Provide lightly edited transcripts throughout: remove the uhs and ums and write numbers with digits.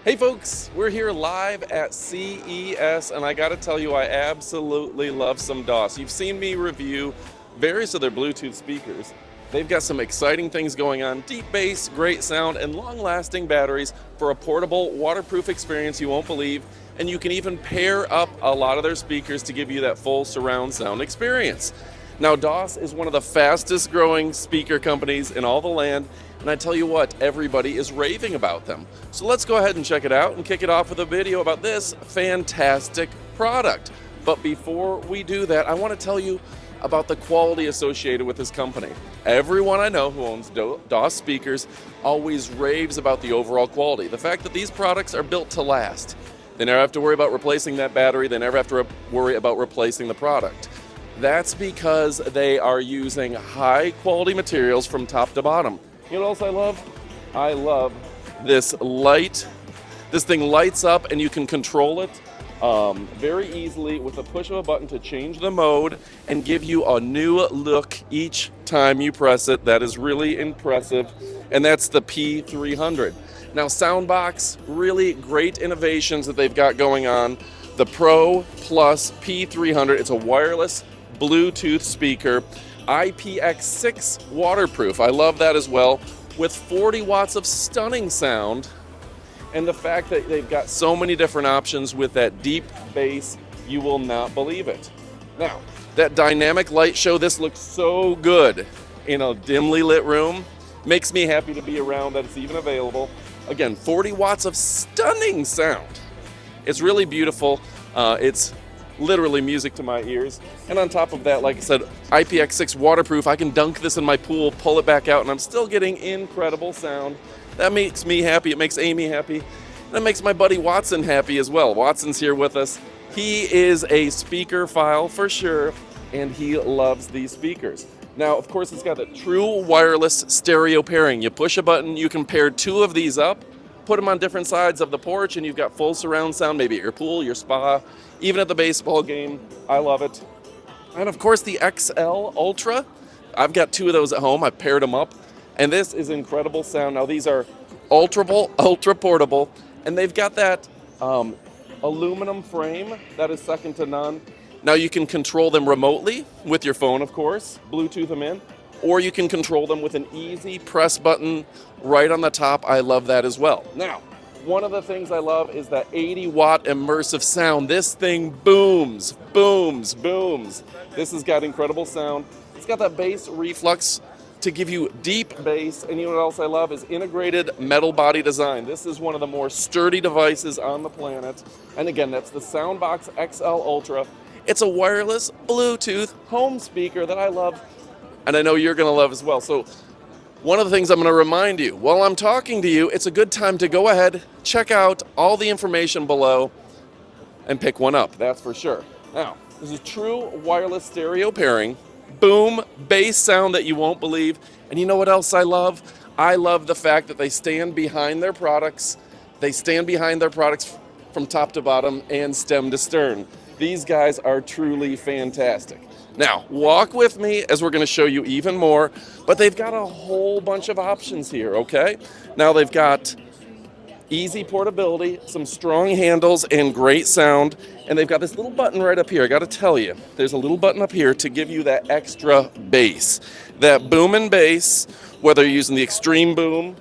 Hey folks, we're here live at CES, and I gotta tell you, I absolutely love some DOS. You've seen me review various of their Bluetooth speakers. They've got some exciting things going on: deep bass, great sound, and long-lasting batteries for a portable, waterproof experience you won't believe. And you can even pair up a lot of their speakers to give you that full surround sound experience. Now, DOS is one of the fastest growing speaker companies in all the land, and I tell you what, everybody is raving about them. So let's go ahead and check it out and kick it off with a video about this fantastic product. But before we do that, I want to tell you about the quality associated with this company. Everyone I know who owns DOS speakers always raves about the overall quality. The fact that these products are built to last. They never have to worry about replacing that battery. They never have to worry about replacing the product. That's because they are using high quality materials from top to bottom. You know what else I love? I love this light. This thing lights up and you can control it very easily with a push of a button to change the mode and give you a new look each time you press it. That is really impressive. And that's the P300. Now, Soundbox, really great innovations that they've got going on. The Pro Plus P300, it's a wireless Bluetooth speaker, IPX6 waterproof. I love that as well, with 40 watts of stunning sound. And the fact that they've got so many different options with that deep bass, you will not believe it. Now, that dynamic light show, this looks so good in a dimly lit room. Makes me happy to be around that it's even available. Again, 40 watts of stunning sound. It's really beautiful. It's literally music to my ears. And on top of that, like I said, IPX6 waterproof. I can dunk this in my pool, pull it back out, and I'm still getting incredible sound. That makes me happy. It makes Amy happy. And it makes my buddy Watson happy as well. Watson's here with us. He is a speaker file for sure, and he loves these speakers. Now, of course, it's got a true wireless stereo pairing. You push a button, you can pair two of these up, put them on different sides of the porch, and you've got full surround sound, maybe at your pool, your spa, even at the baseball game. I love it. And of course, the XL Ultra. I've got two of those at home. I've paired them up, and this is incredible sound. Now, these are ultra portable, and they've got that aluminum frame that is second to none. Now, you can control them remotely with your phone, of course, Bluetooth them in, or you can control them with an easy press button right on the top. I love that as well. Now, one of the things I love is that 80-watt immersive sound. This thing booms, booms, booms. This has got incredible sound. It's got that bass reflux to give you deep bass. And you know what else I love is integrated metal body design. This is one of the more sturdy devices on the planet. And again, that's the Soundbox XL Ultra. It's a wireless Bluetooth home speaker that I love, and I know you're going to love as well. So one of the things I'm going to remind you, while I'm talking to you, it's a good time to go ahead, check out all the information below, and pick one up, that's for sure. Now, this is true wireless stereo pairing, boom, bass sound that you won't believe. And you know what else I love? I love the fact that they stand behind their products. They stand behind their products from top to bottom and stem to stern. These guys are truly fantastic. Now, walk with me as we're going to show you even more, but they've got a whole bunch of options here, okay? Now, they've got easy portability, some strong handles, and great sound, and they've got this little button right up here. I got to tell you, there's a little button up here to give you that extra bass, that boom and bass, whether you're using the extreme boom,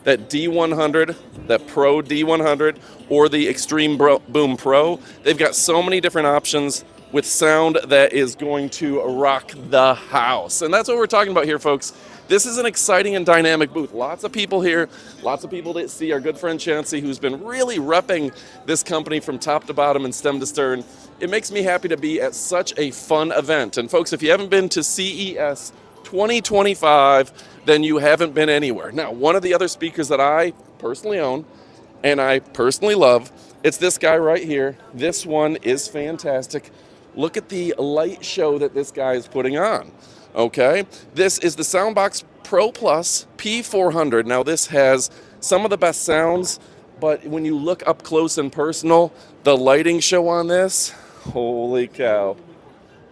that D100, that Pro D100, or the Extreme Boom Pro. They've got so many different options with sound that is going to rock the house. And that's what we're talking about here, folks. This is an exciting and dynamic booth. Lots of people here, lots of people that see our good friend Chancey, who's been really repping this company from top to bottom and stem to stern. It makes me happy to be at such a fun event. And folks, if you haven't been to CES 2025, then you haven't been anywhere. Now, one of the other speakers that I personally own and I personally love, it's this guy right here. This one is fantastic. Look at the light show that this guy is putting on. Okay, this is the Soundbox Pro Plus P400. Now, this has some of the best sounds, but when you look up close and personal, the lighting show on this, holy cow.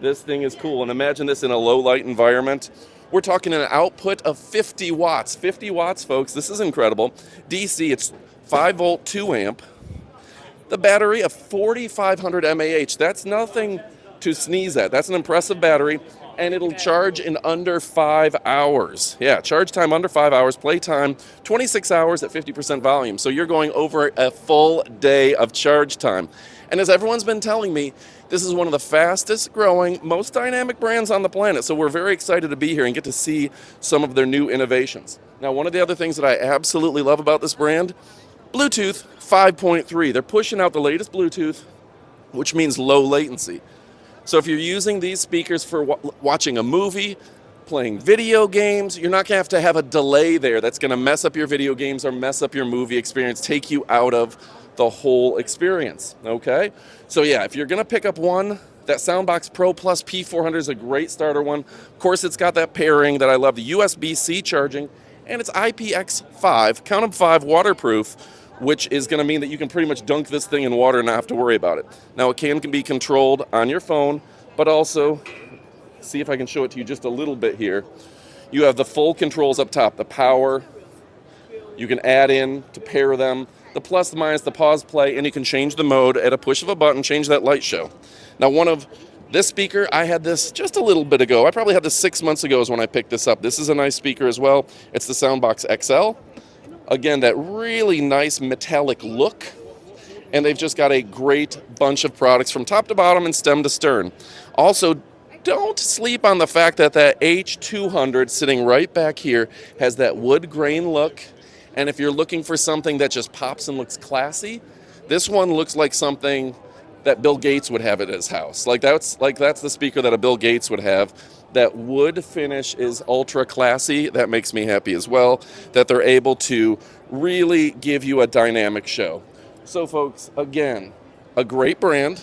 This thing is cool. And imagine this in a low light environment We're talking an output of 50 watts. 50 watts, folks. This is incredible. DC, it's 5 volt, 2 amp. The battery of 4,500 mAh. That's nothing to sneeze at. That's an impressive battery, and it'll charge in under 5 hours. Yeah, charge time under 5 hours, play time 26 hours at 50% volume. So you're going over a full day of charge time. And as everyone's been telling me, this is one of the fastest growing, most dynamic brands on the planet. So we're very excited to be here and get to see some of their new innovations. Now, one of the other things that I absolutely love about this brand, Bluetooth 5.3. They're pushing out the latest Bluetooth, which means low latency. So if you're using these speakers for watching a movie, playing video games, you're not going to have a delay there that's going to mess up your video games or mess up your movie experience, take you out of the whole experience, okay? So yeah, if you're going to pick up one, that Soundbox Pro Plus P400 is a great starter one. Of course, it's got that pairing that I love, the USB-C charging, and it's IPX5, count 'em 5 waterproof, which is going to mean that you can pretty much dunk this thing in water and not have to worry about it. Now, it can be controlled on your phone, but also, see if I can show it to you just a little bit here. You have the full controls up top, the power. You can add in to pair them, the plus, the minus, the pause, play, and you can change the mode at a push of a button, change that light show. Now, this speaker, I had this just a little bit ago. I probably had this 6 months ago is when I picked this up. This is a nice speaker as well. It's the Soundbox XL. Again, that really nice metallic look. And they've just got a great bunch of products from top to bottom and stem to stern. Also, don't sleep on the fact that H200 sitting right back here has that wood grain look. And if you're looking for something that just pops and looks classy, this one looks like something that Bill Gates would have at his house. That's the speaker that a Bill Gates would have. That wood finish is ultra classy. That makes me happy as well, that they're able to really give you a dynamic show. So folks, again, a great brand.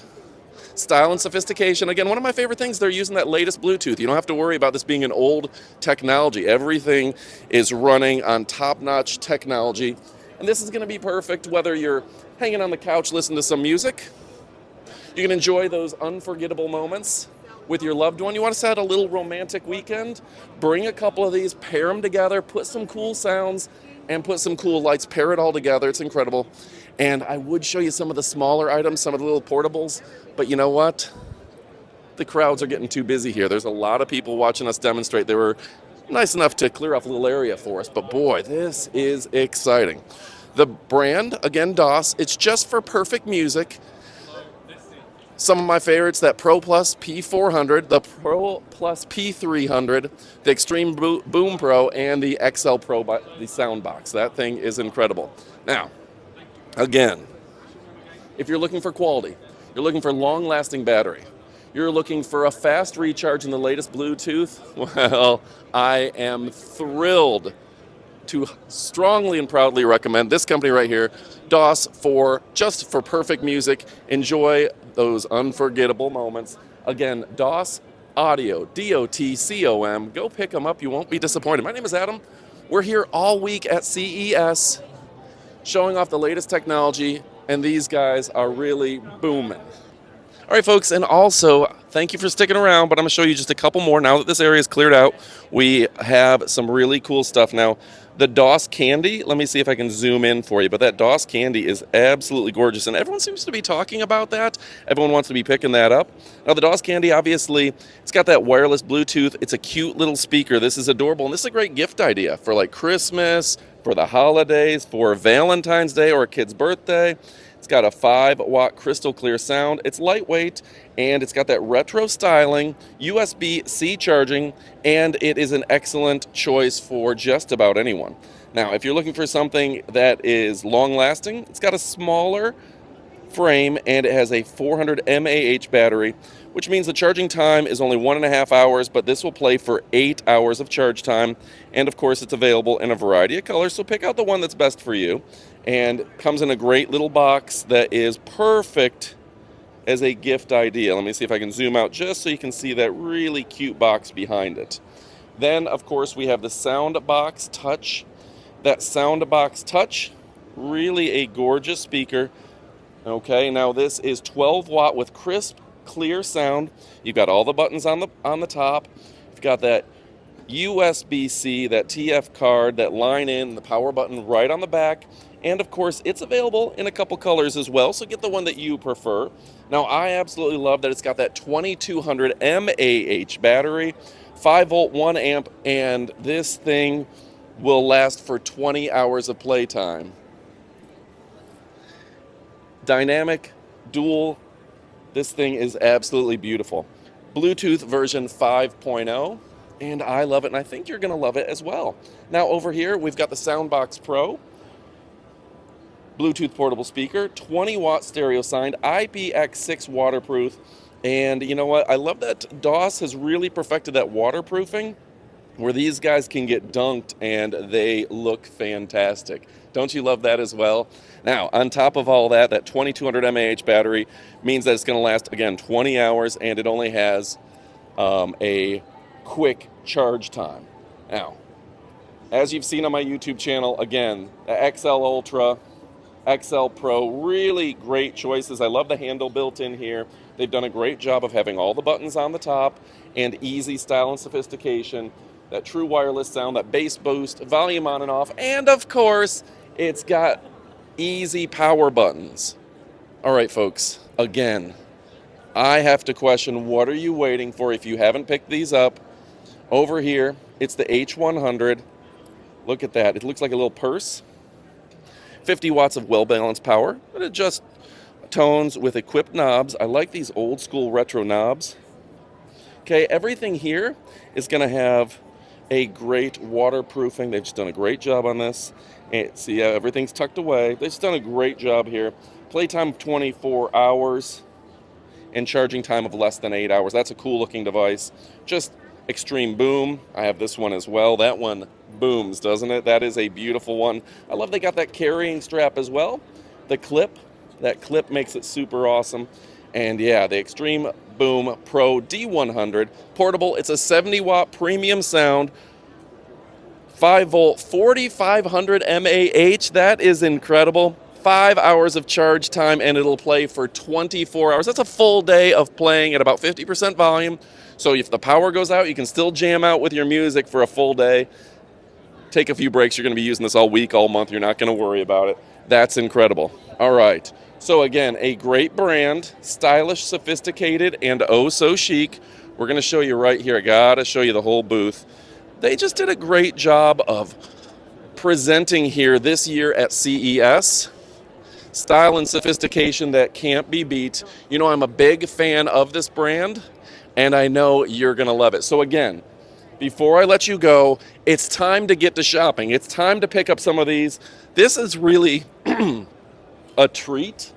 Style and sophistication. Again, one of my favorite things, they're using that latest Bluetooth. You don't have to worry about this being an old technology. Everything is running on top-notch technology. And this is going to be perfect whether you're hanging on the couch listening to some music. You can enjoy those unforgettable moments with your loved one. You want to set a little romantic weekend? Bring a couple of these, pair them together, put some cool sounds, and put some cool lights. Pair it all together. It's incredible. And I would show you some of the smaller items, some of the little portables, but you know what? The crowds are getting too busy here. There's a lot of people watching us demonstrate. They were nice enough to clear off a little area for us, but boy, this is exciting. The brand, again, DOS, it's just for perfect music. Some of my favorites, that Pro Plus P400, the Pro Plus P300, the Extreme Boom Pro, and the XL Pro, the Soundbox. That thing is incredible. Now, again, if you're looking for quality, you're looking for long-lasting battery, you're looking for a fast recharge in the latest Bluetooth, well, I am thrilled to strongly and proudly recommend this company right here, DOS, just for perfect music. Enjoy those unforgettable moments. Again, DOS Audio, DOTCOM. Go pick them up. You won't be disappointed. My name is Adam. We're here all week at CES showing off the latest technology, and these guys are really booming. All right, folks, and also, thank you for sticking around, but I'm going to show you just a couple more. Now that this area is cleared out, we have some really cool stuff. Now, the DOS Candy, let me see if I can zoom in for you, but that DOS Candy is absolutely gorgeous, and everyone seems to be talking about that. Everyone wants to be picking that up. Now, the DOS Candy, obviously, it's got that wireless Bluetooth. It's a cute little speaker. This is adorable, and this is a great gift idea for, like, Christmas, for the holidays, for Valentine's Day or a kid's birthday. It's got a 5-watt crystal clear sound. It's lightweight, and it's got that retro styling, USB-C charging, and it is an excellent choice for just about anyone. Now, if you're looking for something that is long-lasting, it's got a smaller frame, and it has a 400 mAh battery, which means the charging time is only 1.5 hours, but this will play for 8 hours of charge time. And of course, it's available in a variety of colors, so pick out the one that's best for you. And comes in a great little box that is perfect as a gift idea. Let me see if I can zoom out just so you can see that really cute box behind it. Then, of course, we have the Soundbox Touch. That Soundbox Touch, really a gorgeous speaker. Okay, now this is 12 watt with crisp, clear sound. You've got all the buttons on the top. You've got that USB-C, that TF card, that line in, the power button right on the back. And of course, it's available in a couple colors as well, so get the one that you prefer. Now, I absolutely love that it's got that 2200 mAh battery, 5 volt, 1 amp, and this thing will last for 20 hours of playtime. Dynamic, dual, this thing is absolutely beautiful. Bluetooth version 5.0, and I love it, and I think you're going to love it as well. Now, over here, we've got the Soundbox Pro, Bluetooth portable speaker, 20-watt stereo sound, IPX6 waterproof, and you know what? I love that DOS has really perfected that waterproofing, where these guys can get dunked and they look fantastic. Don't you love that as well? Now, on top of all that, that 2200 mAh battery means that it's going to last, again, 20 hours, and it only has a quick charge time. Now, as you've seen on my YouTube channel, again, the XL Ultra, XL Pro, really great choices. I love the handle built in here. They've done a great job of having all the buttons on the top and easy style and sophistication, that true wireless sound, that bass boost, volume on and off, and of course, it's got easy power buttons. All right, folks, again, I have to question, what are you waiting for if you haven't picked these up? Over here, it's the H100. Look at that. It looks like a little purse. 50 watts of well-balanced power. It adjusts tones with equipped knobs. I like these old school retro knobs. Okay, everything here is going to have a great waterproofing. They've just done a great job on this. And see, everything's tucked away. They've just done a great job here. Playtime of 24 hours and charging time of less than 8 hours. That's a cool looking device. Just extreme boom. I have this one as well. That one booms, doesn't it? That is a beautiful one. I love they got that carrying strap as well. The clip, that clip makes it super awesome. And yeah, the Extreme Boom Pro D100 portable. It's a 70 watt premium sound, 5 volt, 4500 mAh. That is incredible. 5 hours of charge time, and it'll play for 24 hours. That's a full day of playing at about 50% volume. So if the power goes out, you can still jam out with your music for a full day. Take a few breaks. You're going to be using this all week, all month. You're not going to worry about it. That's incredible. All right. So again, a great brand, stylish, sophisticated, and oh so chic. We're going to show you right here. I got to show you the whole booth. They just did a great job of presenting here this year at CES. Style and sophistication that can't be beat. You know, I'm a big fan of this brand, and I know you're going to love it. So again, before I let you go, it's time to get to shopping. It's time to pick up some of these. This is really a treat.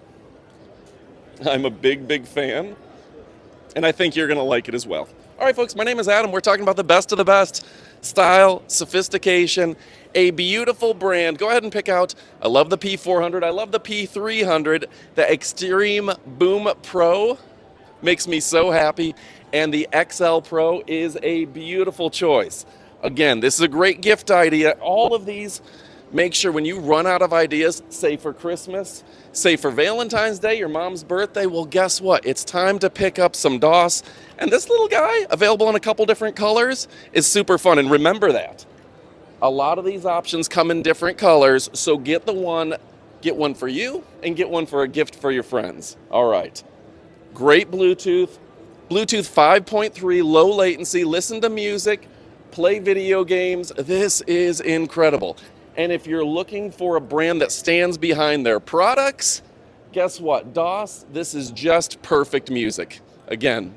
I'm a big fan, and I think you're going to like it as well. All right, folks, my name is Adam. We're talking about the best of the best. Style, sophistication, a beautiful brand. Go ahead and pick out. I love the P400. I love the P300. The Extreme Boom Pro makes me so happy. And the XL Pro is a beautiful choice. Again, this is a great gift idea. All of these, make sure when you run out of ideas, say for Christmas, say for Valentine's Day, your mom's birthday, well, guess what? It's time to pick up some DOS. And this little guy, available in a couple different colors, is super fun. And remember that. A lot of these options come in different colors, so get one for you and get one for a gift for your friends. All right. Great Bluetooth 5.3, low latency, listen to music, play video games. This is incredible. And if you're looking for a brand that stands behind their products, guess what? DOS, this is just perfect music. Again,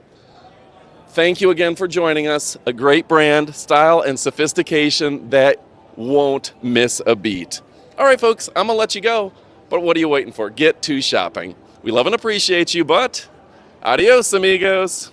thank you again for joining us. A great brand, style, and sophistication that won't miss a beat. All right, folks, I'm going to let you go, but what are you waiting for? Get to shopping. We love and appreciate you, but adios, amigos.